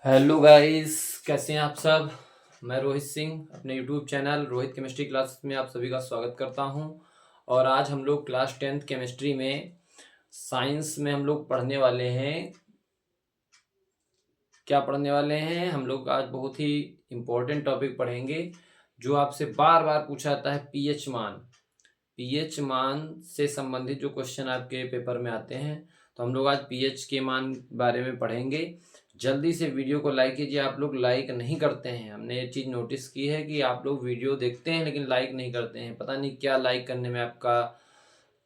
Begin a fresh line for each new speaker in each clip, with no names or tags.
Hello guys, कैसे हैं आप सब। मैं रोहित सिंह अपने YouTube channel Rohit chemistry class में आप सभी का स्वागत करता हूं। और आज हम लोग क्लास 10th केमिस्ट्री में साइंस में हम लोग पढ़ने वाले हैं। क्या पढ़ने वाले हैं हम लोग? आज बहुत ही इम्पोर्टेंट टॉपिक पढ़ेंगे जो आपसे बार बार पूछा जाता है, पीएच मान। पीएच मान से संबंधित जो क्वेश्चन आपके पेपर में आते हैं, तो हम लोग आज पीएच के मान बारे में पढ़ेंगे। जल्दी से वीडियो को लाइक कीजिए। आप लोग लाइक नहीं करते हैं। हमने ये चीज़ नोटिस की है कि आप लोग वीडियो देखते हैं लेकिन लाइक नहीं करते हैं। पता नहीं क्या लाइक करने में आपका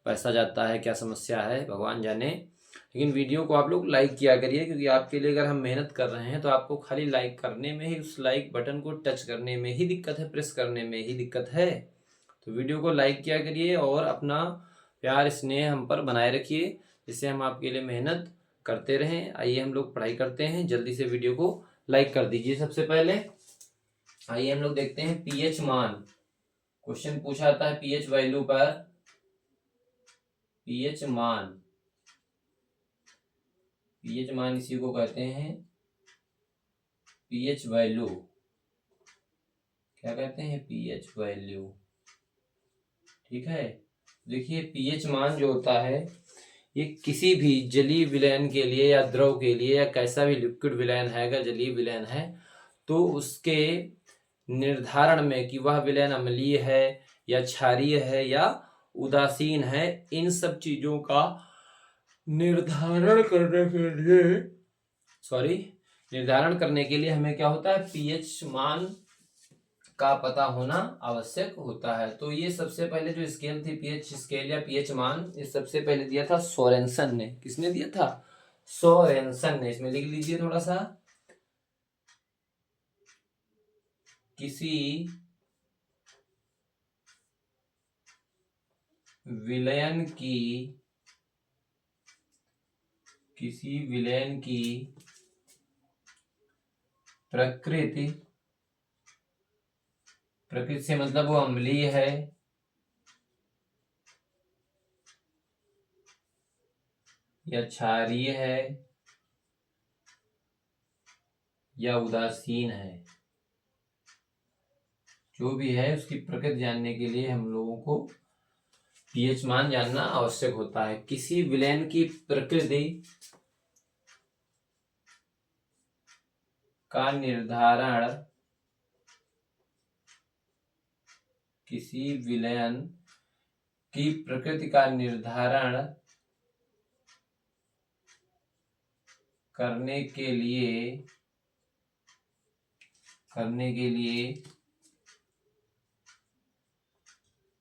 पैसा जाता है, क्या समस्या है, भगवान जाने। लेकिन वीडियो को आप लोग लाइक किया करिए, क्योंकि आपके लिए अगर हम मेहनत कर रहे हैं तो आपको खाली लाइक करने में ही, उस लाइक बटन को टच करने में ही दिक्कत है, प्रेस करने में ही दिक्कत है। तो वीडियो को लाइक किया करिए और अपना प्यार स्नेह हम पर बनाए रखिए, जिससे हम आपके लिए मेहनत करते रहें। आइए हम लोग पढ़ाई करते हैं। जल्दी से वीडियो को लाइक कर दीजिए। सबसे पहले आइए हम लोग देखते हैं पीएच मान। क्वेश्चन पूछा जाता है पीएच वैल्यू पर। पीएच मान, पीएच मान इसी को कहते हैं पीएच वैल्यू। क्या कहते हैं? PH value. ठीक है। देखिए, पीएच मान जो होता है, ये किसी भी जलीय विलयन के लिए या द्रव के लिए या कैसा भी लिक्विड विलयन है, अगर जलीय विलयन है तो उसके निर्धारण में कि वह विलयन अम्लीय है या क्षारीय है या उदासीन है, इन सब चीजों का निर्धारण करने के लिए निर्धारण करने के लिए हमें क्या होता है? पीएच मान का पता होना आवश्यक होता है। तो ये सबसे पहले जो स्केल थी, पीएच स्केल या पीएच मान, ये सबसे पहले दिया था सोरेनसन ने। किसने दिया था? सोरेनसन ने। इसमें लिख लीजिए थोड़ा सा। किसी विलयन की प्रकृति से मतलब वो अम्लीय है या क्षारीय है या उदासीन है, जो भी है उसकी प्रकृति जानने के लिए हम लोगों को पीएच मान जानना आवश्यक होता है। किसी विलयन की प्रकृति का निर्धारण, किसी विलयन की प्रकृति का निर्धारण करने के लिए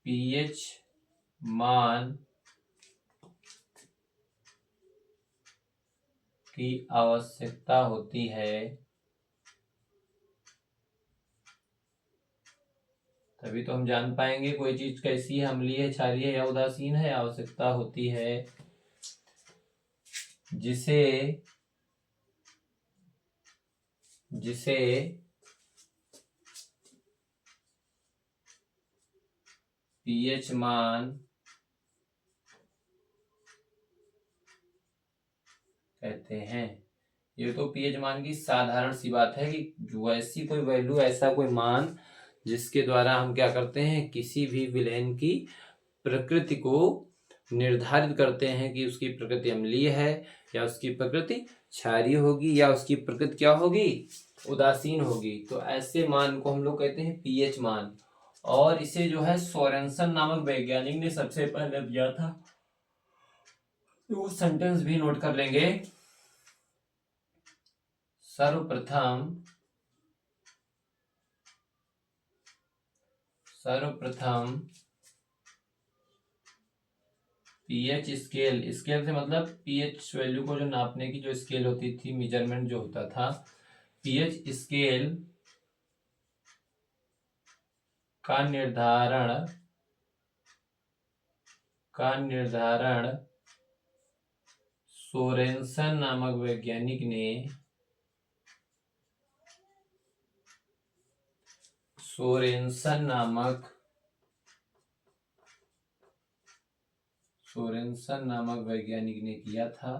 पीएच मान की आवश्यकता होती है। तभी तो हम जान पाएंगे कोई चीज कैसी है, अम्लीय है, क्षारीय है या उदासीन है। आवश्यकता होती है जिसे पीएच मान कहते हैं। ये तो पीएच मान की साधारण सी बात है कि जो ऐसी कोई वैल्यू, ऐसा कोई मान जिसके द्वारा हम क्या करते हैं, किसी भी विलयन की प्रकृति को निर्धारित करते हैं कि उसकी प्रकृति अम्लीय है या उसकी प्रकृति क्षारीय होगी या उसकी प्रकृति क्या होगी, उदासीन होगी। तो ऐसे मान को हम लोग कहते हैं पीएच मान। और इसे जो है सोरेनसन नामक वैज्ञानिक ने सबसे पहले दिया था। तो वो सेंटेंस भी नोट कर लेंगे। सर्वप्रथम पीएच स्केल, स्केल से मतलब पीएच वैल्यू को जो नापने की जो स्केल होती थी, मेजरमेंट जो होता था, पीएच स्केल का निर्धारण सोरेनसन नामक वैज्ञानिक ने सोरेनसन नामक वैज्ञानिक ने किया था।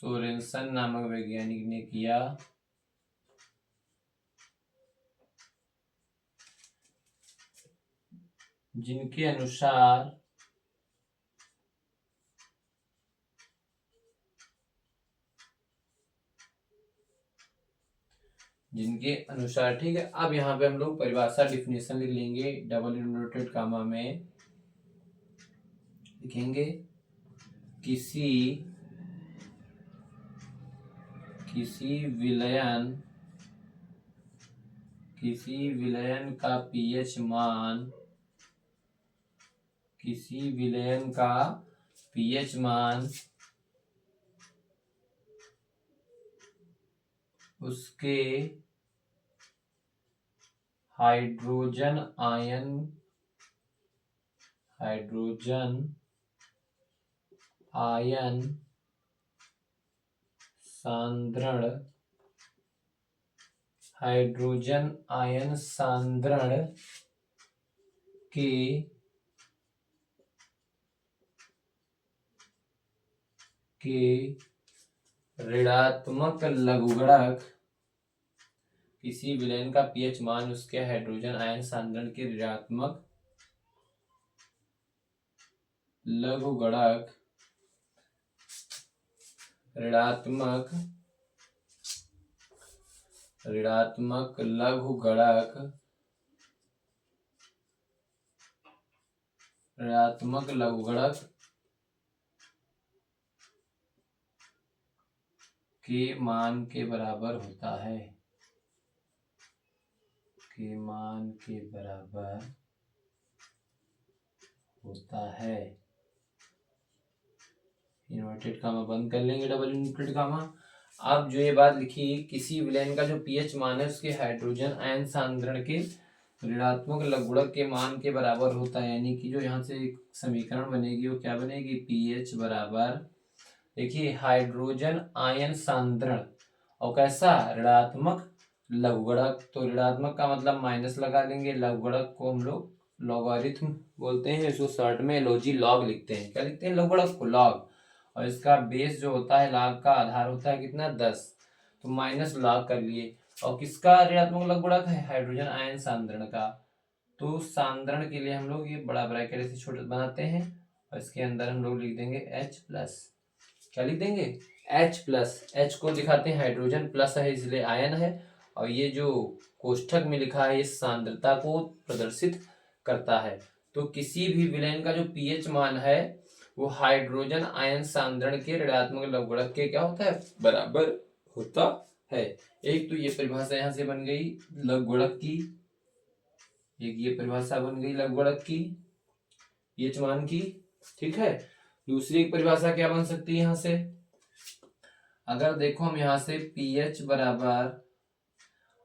सोरेनसन नामक वैज्ञानिक ने किया, जिनके अनुसार ठीक है। अब यहाँ पे हम लोग परिभाषा डिफिनेशन लिख लेंगे, डबल इन्वर्टेड कामा में लिखेंगे किसी विलयन का पीएच मान, किसी विलयन का पीएच मान उसके हाइड्रोजन आयन सांद्रण के ऋणात्मक लघुगणक, किसी विलयन का पीएच मान उसके हाइड्रोजन आयन सांद्रण के ऋणात्मक लघुगणक के मान के बराबर होता है, इन्वर्टेड कामा बंद कर लेंगे, डबल इन्वर्टेड कामा। अब जो ये बात लिखी, किसी विलयन का जो पीएच मान है उसके हाइड्रोजन आयन सांद्रण के ऋणात्मक लघुगणक के मान के बराबर होता है, यानी कि जो यहाँ से एक समीकरण बनेगी वो क्या बनेगी, पीएच बराबर, देखिए हाइड्रोजन आयन सांद्रण और कैसा, ऋणात्मक लघुगणक, तो ऋणात्मक का मतलब माइनस लगा लेंगे, लघुगणक को हम लोग लॉगरिथम बोलते हैं, इसको शॉर्ट में एलओजी लॉग लिखते हैं। क्या लिखते हैं, लघुगणक को लॉग, और इसका बेस जो होता है, लॉग का आधार होता है कितना, 10, तो माइनस लॉग कर लिए। और किसका ऋणात्मक लघुगणक है, हाइड्रोजन आयन सांद्रण का, तो सांद्रण के लिए हम लोग ये बड़ा ब्रैकेट ऐसे छोटा बनाते हैं और इसके अंदर हम लोग लिख देंगे H+, क्या लिख देंगे, H+, H को दिखाते हैं हाइड्रोजन, प्लस है इसलिए आयन है, और ये जो कोष्ठक में लिखा है ये सांद्रता को प्रदर्शित करता है। तो किसी भी विलयन का जो पीएच मान है वो हाइड्रोजन आयन सांद्रण के ऋणात्मक लघुगणक के क्या होता है, बराबर होता है। एक तो ये परिभाषा यहाँ से बन गई लघुगणक की, एक ये परिभाषा बन गई लघुगणक की, पीएच मान की, ठीक है। दूसरी एक परिभाषा क्या बन सकती है यहाँ से, अगर देखो हम यहाँ से पीएच बराबर,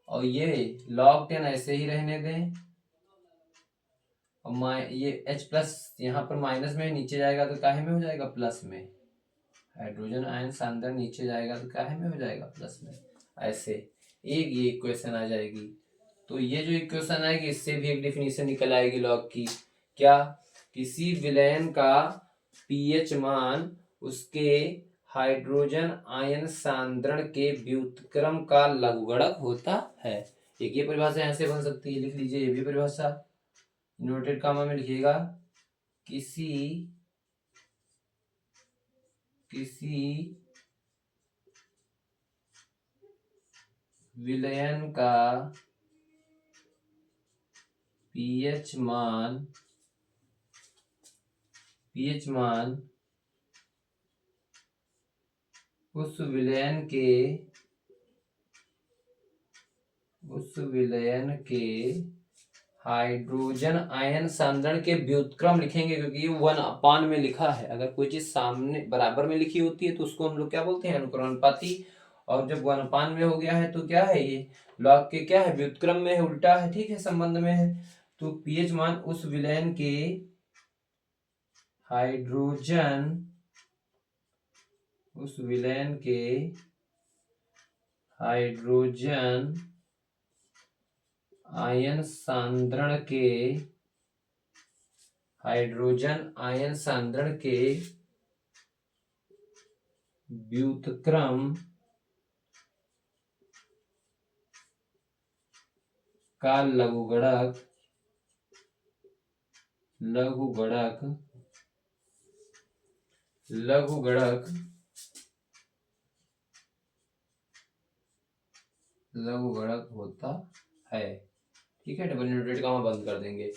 और ये log 10 ऐसे ही रहने दें, और ये H+ यहाँ पर माइनस में नीचे जाएगा तो काहे में हो जाएगा, प्लस में, हाइड्रोजन आयन सांद्रण नीचे जाएगा तो काहे में हो जाएगा, प्लस में, ऐसे एक ये इक्वेशन आ जाएगी। तो ये जो इक्वेशन आएगी इससे भी एक डिफिनीशन निकल आएगी लॉग की, क्या, किसी विलयन का पीएच मान उसके हाइड्रोजन आयन सांद्रण के व्युत्क्रम का लघुगणक होता है। एक ये परिभाषा यहाँ से बन सकती है, लिख लीजिए ये भी परिभाषा, इन्वर्टेड कामा में लिखिएगा, किसी विलयन का पीएच मान उस विलयन के हाइड्रोजन आयन सांद्रण के व्युत्क्रम लिखेंगे, क्योंकि ये 1/, में लिखा है। अगर कोई चीज सामने बराबर में लिखी होती है तो उसको हम लोग क्या बोलते हैं, अनुक्रमानुपाती, और जब 1/, में हो गया है तो क्या है, ये लॉग के क्या है, व्युत्क्रम में है, उल्टा है, ठीक है, संबंध में है। तो पीएच मान उस विलयन के हाइड्रोजन आयन सांद्रण के व्युत्क्रम का लघुगणक होता है। ठीक है, डबल इनवर्टेड कॉमा बंद कर देंगे।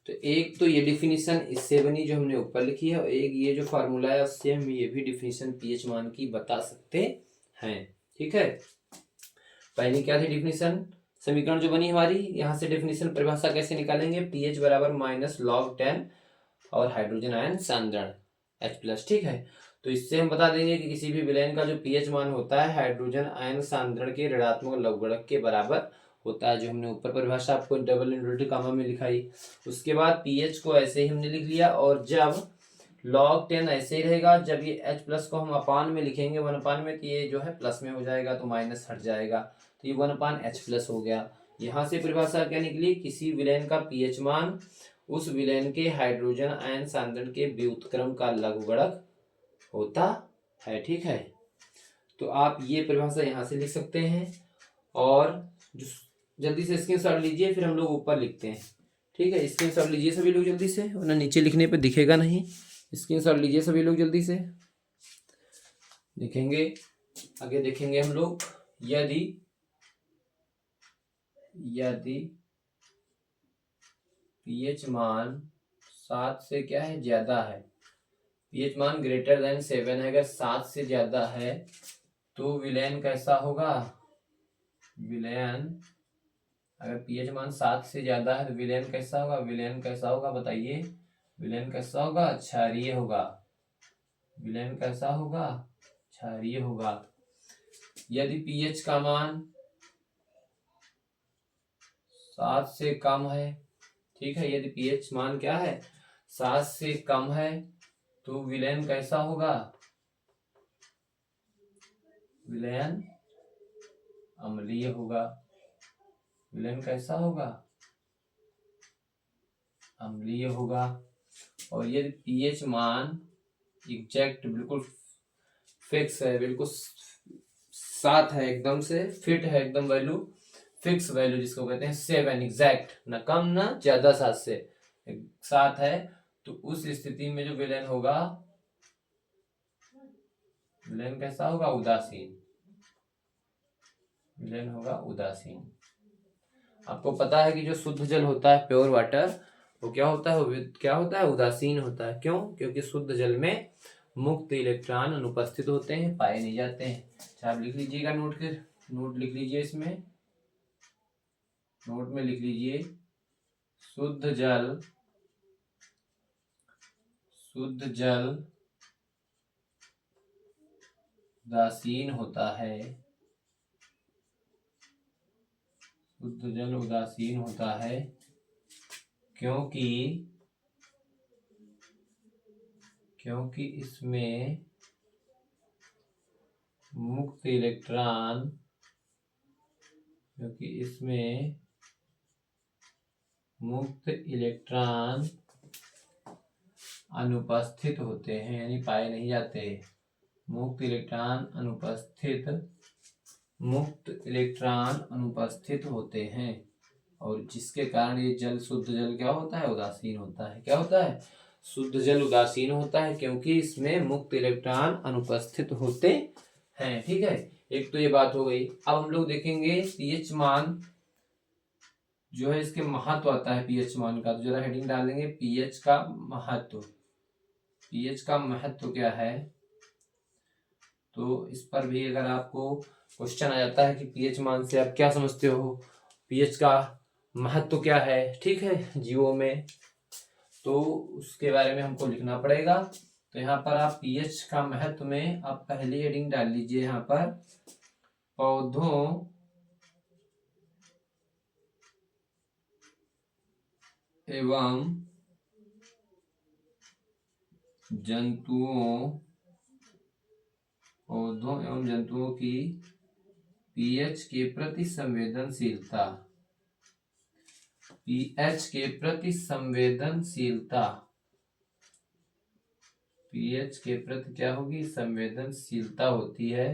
तो एक तो ये डिफिनीशन इससे बनी जो हमने ऊपर लिखी है, और एक ये जो फार्मूला है उससे हम ये भी डिफिनीशन पीएच मान की बता सकते हैं। ठीक है, पहली क्या थी डिफिनीशन, समीकरण जो बनी हमारी, यहाँ से डिफिनीशन परिभाषा कैसे निकालेंगे, पीएच बराबर माइनस log 10 और हाइड्रोजन आयन सांद्रण H+। ठीक है, तो इससे हम बता देंगे कि किसी भी विलयन का जो पीएच मान होता है हाइड्रोजन आयन सांद्रण के ऋणात्मक लघुगणक के बराबर होता है, जो हमने ऊपर परिभाषा आपको डबल इनवर्टेड कॉमा में लिखाई। उसके बाद पीएच को ऐसे ही हमने लिख लिया, और जब log 10 ऐसे ही रहेगा, जब ये H+ को हम अपान में लिखेंगे 1/, में तो ये जो है प्लस में हो जाएगा, तो माइनस हट जाएगा, तो ये 1/H+ हो गया। यहाँ से परिभाषा क्या निकली, किसी विलयन का पीएच मान उस विलयन के हाइड्रोजन आयन सांद्रण के व्युत्क्रम का लघुगणक होता है। ठीक है, तो आप ये परिभाषा यहाँ से लिख सकते हैं, और जो जल्दी से स्क्रीनशॉट लीजिए, फिर हम लोग ऊपर लिखते हैं। ठीक है, स्क्रीनशॉट लीजिए सभी लोग जल्दी से, वरना नीचे लिखने पे दिखेगा नहीं। स्क्रीनशॉट लीजिए सभी लोग जल्दी से, लिखेंगे आगे देखेंगे हम लोग। यदि पीएच मान 7 से क्या है, ज्यादा है, पीएच मान ग्रेटर देन 7 है, अगर 7 से ज्यादा है तो विलयन कैसा होगा, विलयन अगर पीएच मान 7 से ज्यादा है तो विलयन कैसा होगा, विलयन कैसा होगा बताइए, विलयन कैसा होगा, क्षारीय होगा। विलयन कैसा होगा, क्षारीय होगा। यदि पीएच का मान 7 से कम है, ठीक है, यदि पीएच मान क्या है, 7 से कम है, तो विलयन कैसा होगा, विलयन अम्लीय होगा। विलयन कैसा होगा, अम्लीय होगा। और यदि पीएच मान एग्जैक्ट बिल्कुल फिक्स है, बिल्कुल 7 है, एकदम से फिट है, एकदम वैल्यू फिक्स वैल्यू जिसको कहते हैं 7 एग्जैक्ट, न कम न ज्यादा, 7 से 7 है, तो उस स्थिति में जो विलयन होगा, विलयन कैसा होगा, उदासीन। विलयन होगा उदासीन। आपको पता है कि जो शुद्ध जल होता है, प्योर वाटर, वो क्या होता है, उदासीन होता है। क्यों, क्योंकि शुद्ध जल में मुक्त इलेक्ट्रॉन अनुपस्थित होते हैं, पाए नहीं जाते हैं। अच्छा, आप लिख लीजिएगा, नोट लिख लीजिए, इसमें नोट में लिख लीजिए, शुद्ध जल उदासीन होता है, शुद्ध जल उदासीन होता है, क्योंकि इसमें मुक्त इलेक्ट्रॉन अनुपस्थित होते हैं, यानी पाए नहीं जाते। मुक्त इलेक्ट्रॉन अनुपस्थित होते हैं, और जिसके कारण ये जल, शुद्ध जल क्या होता है, उदासीन होता है। क्या होता है, शुद्ध जल उदासीन होता है, क्योंकि इसमें मुक्त इलेक्ट्रॉन अनुपस्थित होते हैं। ठीक है, एक तो ये बात हो गई। अब हम लोग देखेंगे पीएच मान जो है, इसके महत्व आता है पीएच मान का, तो जरा हेडिंग डाल देंगे, पीएच का महत्व। पीएच का महत्व क्या है, तो इस पर भी अगर आपको क्वेश्चन आ जाता है कि पीएच मान से आप क्या समझते हो, पीएच का महत्व क्या है, ठीक है, जीवों में, तो उसके बारे में हमको लिखना पड़ेगा। तो यहाँ पर आप पीएच का महत्व में आप पहली हेडिंग डाल लीजिए, यहाँ पर पौधों एवं जंतुओं की पीएच के प्रति संवेदनशीलता, पीएच के प्रति क्या होगी, संवेदनशीलता होती है।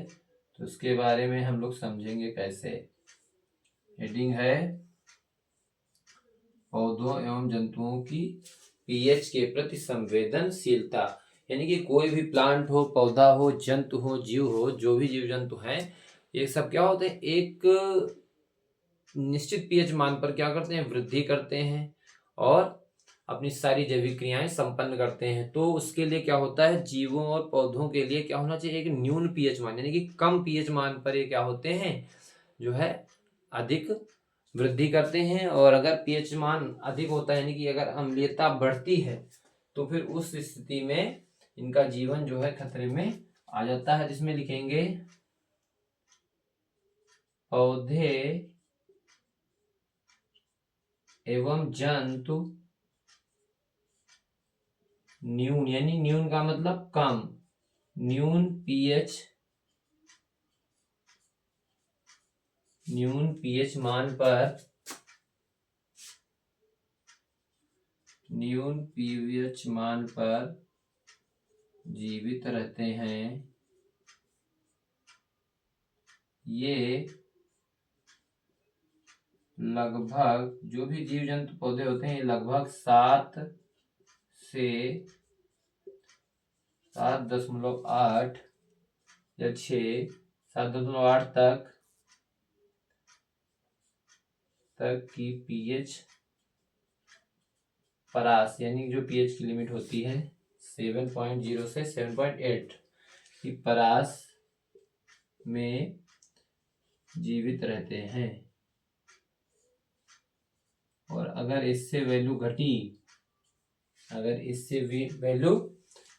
तो उसके बारे में हम लोग समझेंगे कैसे। हेडिंग है पौधों एवं जंतुओं की पीएच के प्रति संवेदनशीलता। यानी कि कोई भी प्लांट हो, पौधा हो, जंतु हो, जीव हो, जो भी जीव जंतु हैं, ये सब क्या होते हैं, एक निश्चित पीएच मान पर क्या करते हैं, वृद्धि करते हैं और अपनी सारी जैविक क्रियाएं संपन्न करते हैं। तो उसके लिए क्या होता है, जीवों और पौधों के लिए क्या होना चाहिए, एक न्यून पीएच मान, यानी कि कम पीएच मान पर ये क्या होते हैं, जो है अधिक वृद्धि करते हैं। और अगर पीएच मान अधिक होता है, यानी कि अगर अम्लीयता बढ़ती है, तो फिर उस स्थिति में इनका जीवन जो है खतरे में आ जाता है। जिसमें लिखेंगे पौधे एवं जंतु न्यून, यानी न्यून का मतलब कम, न्यून पीएच मान पर, न्यून पीएच मान पर जीवित रहते हैं। ये लगभग, जो भी जीव जंतु पौधे होते हैं, ये लगभग 7 से 7.8 या 7.8 तक की पीएच परास, यानी जो पीएच की लिमिट होती है 7.0 से 7.8 की परास में जीवित रहते हैं। और अगर इससे वैल्यू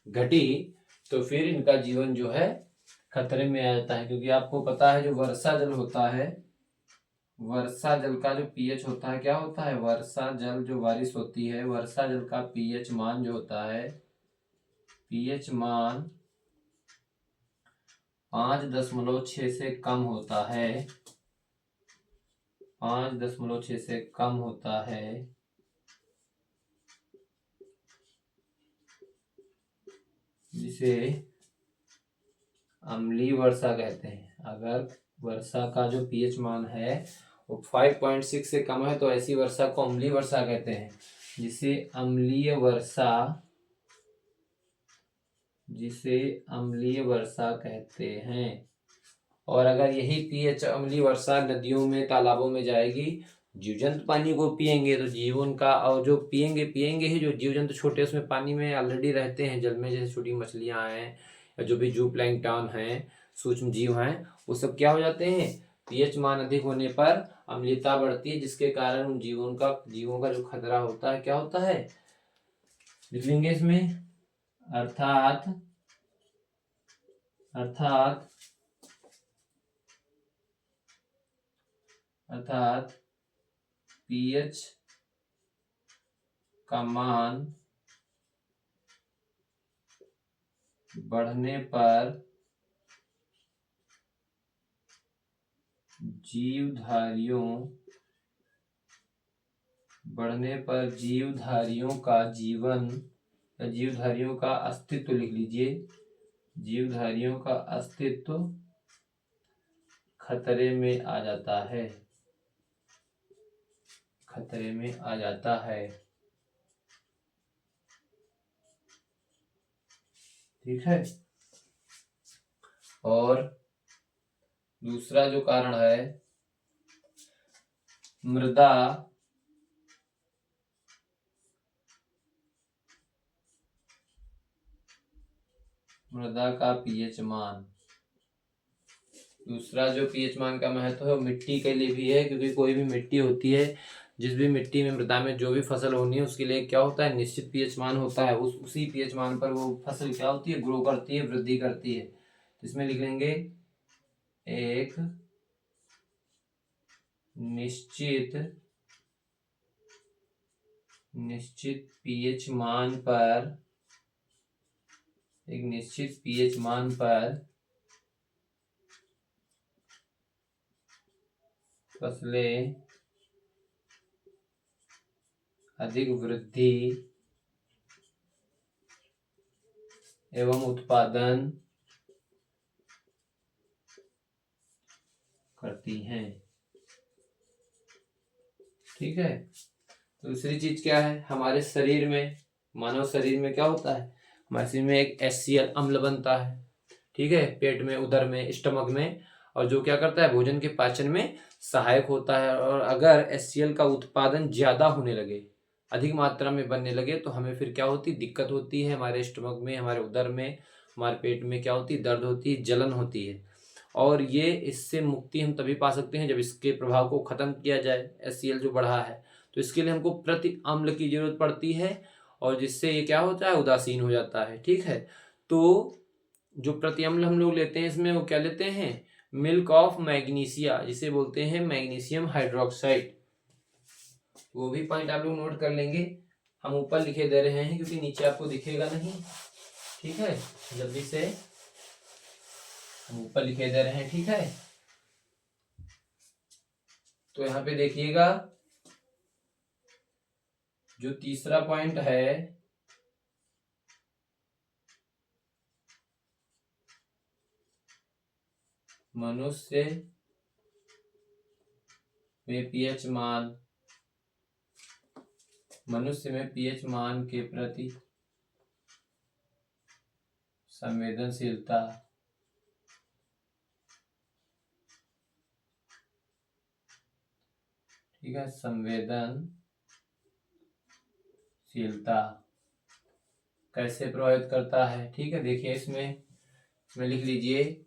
घटी, तो फिर इनका जीवन जो है खतरे में आ जाता है। क्योंकि आपको पता है जो वर्षा जल होता है, वर्षा जल का जो पीएच होता है, क्या होता है, वर्षा जल जो बारिश होती है, वर्षा जल का पीएच मान जो होता है, पीएच मान 5.6 से कम होता है, 5.6 से कम होता है, जिसे अम्लीय वर्षा कहते हैं। अगर वर्षा का जो पीएच मान है वो 5.6 से कम है, तो ऐसी वर्षा को अम्लीय वर्षा कहते हैं, जिसे अम्लीय वर्षा कहते हैं। और अगर यही पीएच अम्लीय वर्षा नदियों में, तालाबों में जाएगी, जीव जंतु पानी को पिएंगे, तो जीवन का, और जो पिएंगे ही, जो जीव जंतु छोटे उसमें पानी में ऑलरेडी रहते हैं जल में, जैसे छोटी मछलियां हैं या जो भी जू प्लैंकटन हैं, सूक्ष्म जीव हैं, वो सब क्या हो जाते हैं, पीएच मान अधिक होने पर अम्लीयता बढ़ती है, जिसके कारण उन जीवों का जो खतरा होता है, क्या होता है, लिखेंगे इसमें, अर्थात पीएच का मान बढ़ने पर जीवधारियों का जीवन, जीवधारियों का अस्तित्व, लिख लीजिए, जीवधारियों का अस्तित्व खतरे में आ जाता है, ठीक है। और दूसरा जो कारण है, मृदा का पीएच मान। दूसरा जो पीएच मान का महत्व है वो मिट्टी के लिए भी है, क्योंकि कोई भी मिट्टी होती है, जिस भी मिट्टी में, मृदा में जो भी फसल होनी है, उसके लिए क्या होता है, निश्चित पीएच मान होता है। उसी पीएच मान पर वो फसल क्या होती है, ग्रो करती है, वृद्धि करती है। तो इसमें लिख लेंगे, एक निश्चित पीएच मान पर फसलें अधिक वृद्धि एवं उत्पादन करती हैं। ठीक है। दूसरी चीज क्या है, हमारे शरीर में, मानव शरीर में क्या होता है, हमारे शरीर में एक HCl अम्ल बनता है। ठीक है, पेट में, उदर में, स्टमक में, और जो क्या करता है, भोजन के पाचन में सहायक होता है। और अगर HCl का उत्पादन ज्यादा होने लगे, अधिक मात्रा में बनने लगे, तो हमें फिर क्या होती, दिक्कत होती है। हमारे स्टमक में, हमारे उदर में, हमारे पेट में क्या होती, दर्द होती है, जलन होती है। और ये इससे मुक्ति हम तभी पा सकते हैं जब इसके प्रभाव को खत्म किया जाए, HCl जो बढ़ा है। तो इसके लिए हमको प्रति अम्ल की जरूरत पड़ती है, और जिससे ये क्या होता है, उदासीन हो जाता है। ठीक है। तो जो प्रति अम्ल हम लोग लेते हैं इसमें, वो क्या लेते हैं, मिल्क ऑफ मैग्नीशिया, जिसे बोलते हैं मैग्नीशियम हाइड्रोक्साइड। वो भी पॉइंट आप लोग नोट कर लेंगे। हम ऊपर लिखे दे रहे हैं क्योंकि नीचे आपको दिखेगा नहीं। ठीक है, जल्दी से हम ऊपर लिखे दे रहे हैं। ठीक है, तो यहाँ पे देखिएगा, जो तीसरा पॉइंट है, मनुष्य में पीएच मान, मनुष्य में पीएच मान के प्रति संवेदनशीलता ठीक है, संवेदनशीलता कैसे प्रभावित करता है। ठीक है, देखिए इसमें लिख लीजिए,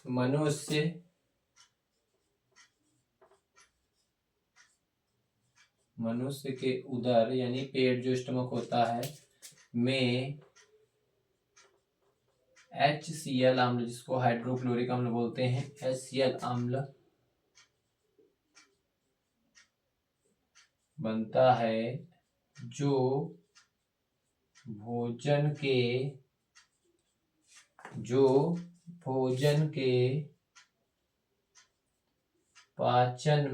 मनुष्य के उदर यानी पेट, जो स्टमक होता है, में HCl अम्ल, जिसको हाइड्रोक्लोरिक अम्ल बोलते हैं, HCl अम्ल बनता है, जो भोजन के पाचन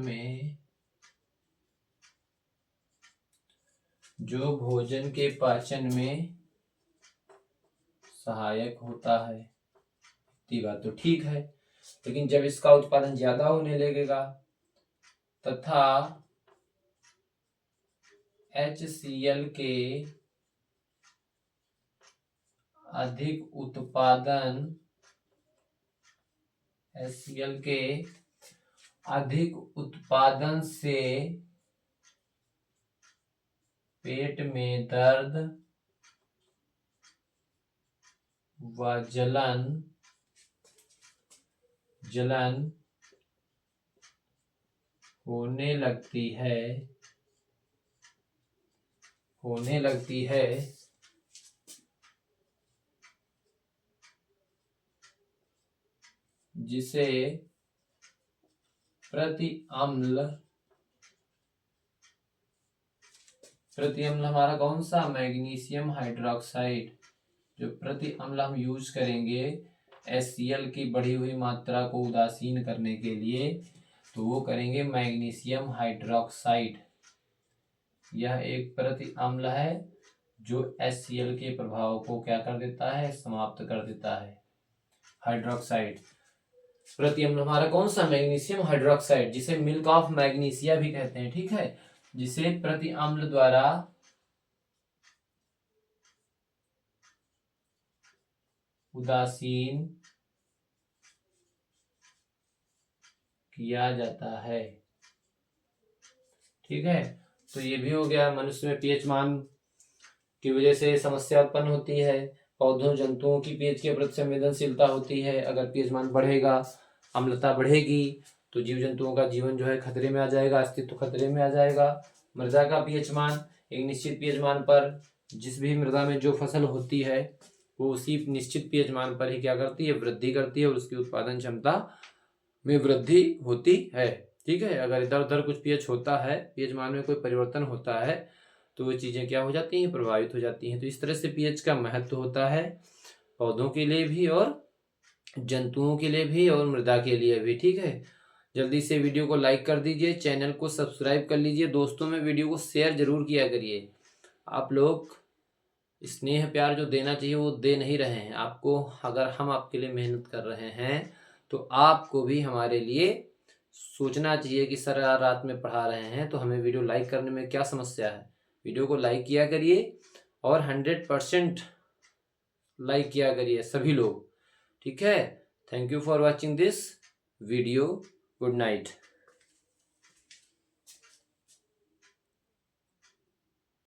में सहायक होता है। इतनी बात तो ठीक है, लेकिन जब इसका उत्पादन ज्यादा होने लगेगा तथा HCl के अधिक उत्पादन से पेट में दर्द व जलन होने लगती है, जिसे प्रति अम्ल हमारा कौन सा, मैग्नीशियम हाइड्रोक्साइड, जो प्रति अम्ल हम यूज करेंगे HCl की बढ़ी हुई मात्रा को उदासीन करने के लिए, तो वो करेंगे मैग्नीशियम हाइड्रोक्साइड। यह एक प्रति अम्ल है जो HCl के प्रभाव को क्या कर देता है, समाप्त कर देता है। हाइड्रोक्साइड प्रति अम्ल हमारा कौन सा, मैग्नीशियम हाइड्रोक्साइड, जिसे मिल्क ऑफ मैग्नीशिया भी कहते हैं। ठीक है, जिसे प्रति अम्ल द्वारा उदासीन किया जाता है। ठीक है, तो ये भी हो गया, मनुष्य में पीएच मान की वजह से समस्या उत्पन्न होती है। पौधों, जंतुओं की पीएच के प्रति संवेदनशीलता होती है। अगर पीएच मान बढ़ेगा, अम्लता बढ़ेगी, तो जीव जंतुओं का जीवन जो है खतरे में आ जाएगा, अस्तित्व खतरे में आ जाएगा। मृदा का पीएच मान, एक निश्चित पीएच मान पर जिस भी मृदा में जो फसल होती है, वो उसी निश्चित पीएच मान पर ही क्या करती है, वृद्धि करती है, और उसकी उत्पादन क्षमता में वृद्धि होती है। ठीक है, अगर इधर उधर कुछ पीएच होता है, पीएच मान में कोई परिवर्तन होता है, तो वो चीजें क्या हो जाती हैं, प्रभावित हो जाती हैं। तो इस तरह से पीएच का महत्व होता है, पौधों के लिए भी और जंतुओं के लिए भी और मृदा के लिए भी। ठीक है, जल्दी से वीडियो को लाइक कर दीजिए, चैनल को सब्सक्राइब कर लीजिए, दोस्तों में वीडियो को शेयर जरूर किया करिए। आप लोग स्नेह प्यार जो देना चाहिए वो दे नहीं रहे हैं आपको। अगर हम आपके लिए मेहनत कर रहे हैं तो आपको भी हमारे लिए सोचना चाहिए कि सर रात में पढ़ा रहे हैं तो हमें वीडियो लाइक करने में क्या समस्या है। वीडियो को लाइक किया करिए और 100% लाइक किया करिए सभी लोग, ठीक है। Thank you for watching this video. Good night.